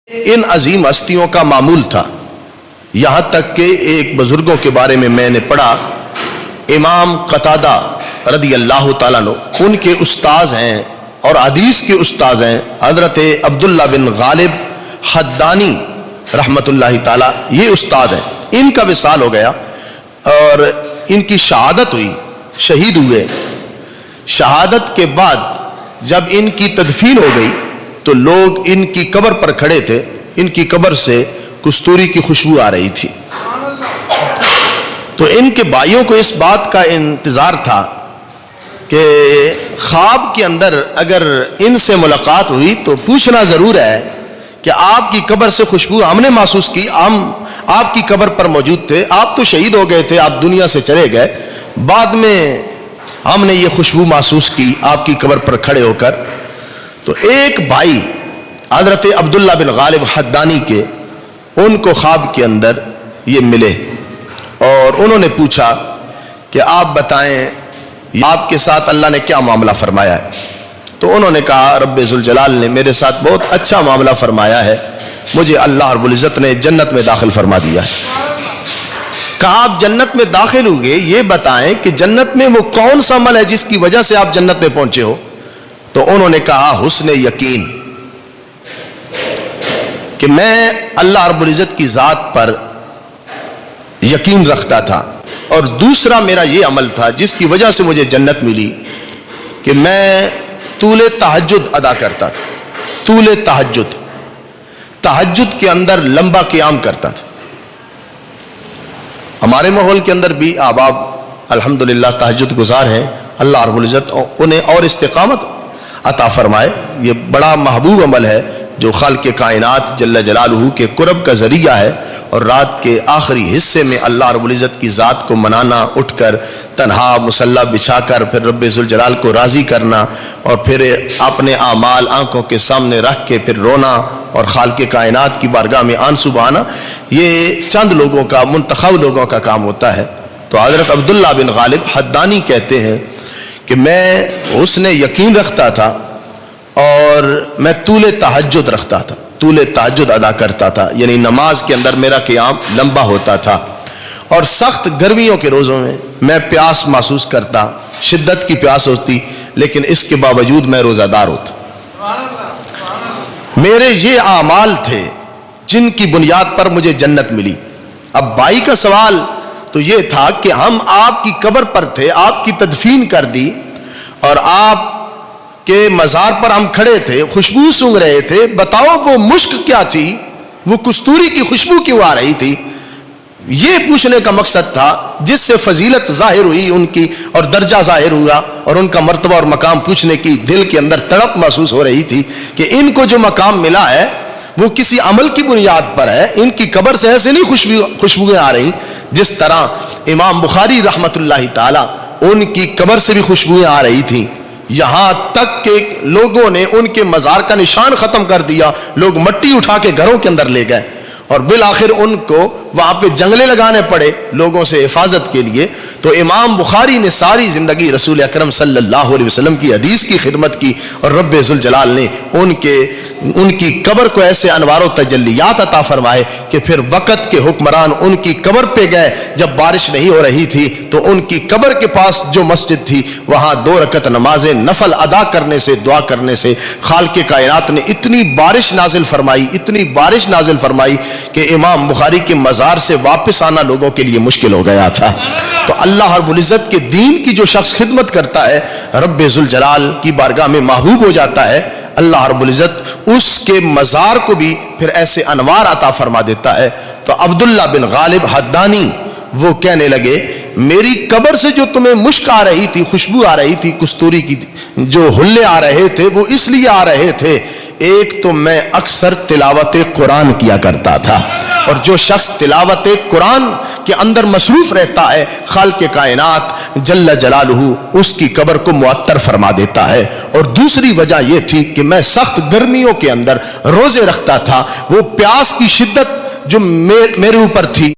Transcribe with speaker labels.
Speaker 1: इन अजीम हस्तियों का मामूल था। यहाँ तक कि एक बुजुर्गों के बारे में मैंने पढ़ा, इमाम कतादा रदी अल्लाह ताला अन्हु, उनके उस्ताज हैं और हदीस के उस्ताज हैं हजरत अब्दुल्ला बिन गालिब हद्दानी रहमतुल्लाहि ताला, ये उस्ताद हैं। इनका विसाल हो गया और इनकी शहादत हुई, शहीद हुए। शहादत के बाद जब इनकी तदफीन हो गई तो लोग इनकी कब्र पर खड़े थे, इनकी कब्र से कस्तूरी की खुशबू आ रही थी। तो इनके भाइयों को इस बात का इंतजार था कि ख्वाब के अंदर अगर इनसे मुलाकात हुई तो पूछना जरूर है कि आपकी कब्र से खुशबू हमने महसूस की, हम आपकी कब्र पर मौजूद थे, आप तो शहीद हो गए थे, आप दुनिया से चले गए, बाद में हमने ये खुशबू महसूस की आपकी कब्र पर खड़े होकर। तो एक भाई हजरत अब्दुल्ला बिन गालिब हद्दानी के, उनको ख्वाब के अंदर ये मिले और उन्होंने पूछा कि आप बताएं आपके साथ अल्लाह ने क्या मामला फरमाया है। तो उन्होंने कहा रब्बे जुल जलाल ने मेरे साथ बहुत अच्छा मामला फरमाया है, मुझे अल्लाह रब्बुल इज्जत ने जन्नत में दाखिल फरमा दिया है। कहा आप जन्नत में दाखिल हुए, ये बताएं कि जन्नत में वो कौन सा अमल है जिसकी वजह से आप जन्नत में पहुंचे हो। तो उन्होंने कहा हुस्न यकीन, कि मैं अल्लाह रब्बुल इज्जत की जात पर यकीन रखता था, और दूसरा मेरा ये अमल था जिसकी वजह से मुझे जन्नत मिली कि मैं तूले तहज्जुद अदा करता था। तूले तहज्जुद, तहज्जुद के अंदर लंबा क़याम करता था। हमारे माहौल के अंदर भी अहबाब अल्हम्दुलिल्लाह तहज्जुद गुजार हैं, अल्लाह रब्बुल इज्जत उन्हें और इस्तिकामत अता फरमाए। ये बड़ा महबूब अमल है जो खालिक़ कायनात जल्ल जलालहू के कुर्ब का जरिया है, और रात के आखिरी हिस्से में अल्लाह रब्बुल इज्जत की ज़ात को मनाना, उठकर तन्हा मुसल्ला बिछाकर फिर रब्बे जुल जलाल को राज़ी करना, और फिर अपने आमाल आंखों के सामने रख के फिर रोना और खालिक़ कायनात की बारगाह में आंसू बहाना, ये चंद लोगों का, मुंतखब लोगों का काम होता है। तो हज़रत अब्दुल्ला बिन गालिब हद्दानी कहते हैं कि मैं उसने यकीन रखता था और मैं तूले तहज्जुद रखता था, तूले तहज्जुद अदा करता था, यानी नमाज के अंदर मेरा क़याम लंबा होता था। और सख्त गर्मियों के रोज़ों में मैं प्यास महसूस करता, शिद्दत की प्यास होती, लेकिन इसके बावजूद मैं रोज़ादार होता। मेरे ये आमाल थे जिनकी बुनियाद पर मुझे जन्नत मिली। अब भाई का सवाल तो ये था कि हम आपकी कब्र पर थे, आपकी तदफीन कर दी और आप के मज़ार पर हम खड़े थे, खुशबू सूंघ रहे थे, बताओ वो मुश्क क्या थी, वो कस्तूरी की खुशबू क्यों आ रही थी। ये पूछने का मकसद था जिससे फजीलत जाहिर हुई उनकी और दर्जा जाहिर हुआ और उनका मर्तबा और मकाम पूछने की दिल के अंदर तड़प महसूस हो रही थी कि इनको जो मकाम मिला है वो किसी अमल की बुनियाद पर है। इनकी कब्र से ऐसे नहीं खुशबुएं आ रही जिस तरह इमाम बुखारी रहमतुल्लाहि ताला उनकी कब्र से भी खुशबुएं आ रही थी। यहां तक कि लोगों ने उनके मज़ार का निशान खत्म कर दिया, लोग मट्टी उठा के घरों के अंदर ले गए और बिल आखिर उनको वहां पे जंगले लगाने पड़े लोगों से हिफाजत के लिए। तो इमाम बुखारी ने सारी जिंदगी रसूल अकरम सल्लल्लाहु अलैहि वसल्लम की हदीस की खिदमत की और रब्बे जुल जलाल ने उनकी कब्र को ऐसे अनवार तजल्लियात अता फरमाए कि फिर वक़्त के हुक्मरान उनकी कब्र पे गए। जब बारिश नहीं हो रही थी तो उनकी कब्र के पास जो मस्जिद थी वहां 2 रकत नमाजें नफल अदा करने से, दुआ करने से खालिक़ कायनात ने इतनी बारिश नाजिल फरमाई, इतनी बारिश नाजिल फरमाई कि इमाम बुखारी के मज़ार से वापस आना लोगों के लिए मुश्किल हो गया था। तो अल्लाह रब्बुल इज्जत के दीन की जो शख्स खिदमत करता है, रब्बे जुल जलाल की बारगाह में महबूब हो जाता है, अल्लाह रब्बुल इज्जत उसके मज़ार को भी फिर ऐसे अनवार अता फरमा देता है। तो अब्दुल्ला बिन गालिब हद्दानी वो कहने लगे मेरी कब्र से जो तुम्हें मुश्क आ रही थी, खुशबू आ रही थी, कस्तूरी की जो हुल्ले आ रहे थे वो इसलिए आ रहे थे, एक तो मैं अक्सर तिलावत कुरान किया करता था, और जो शख्स तिलावत कुरान के अंदर मसरूफ रहता है खालिक़ कायनात जल्ल जलालहू उसकी कब्र को मुअत्तर फरमा देता है। और दूसरी वजह यह थी कि मैं सख्त गर्मियों के अंदर रोजे रखता था, वो प्यास की शिद्दत जो मेरे ऊपर थी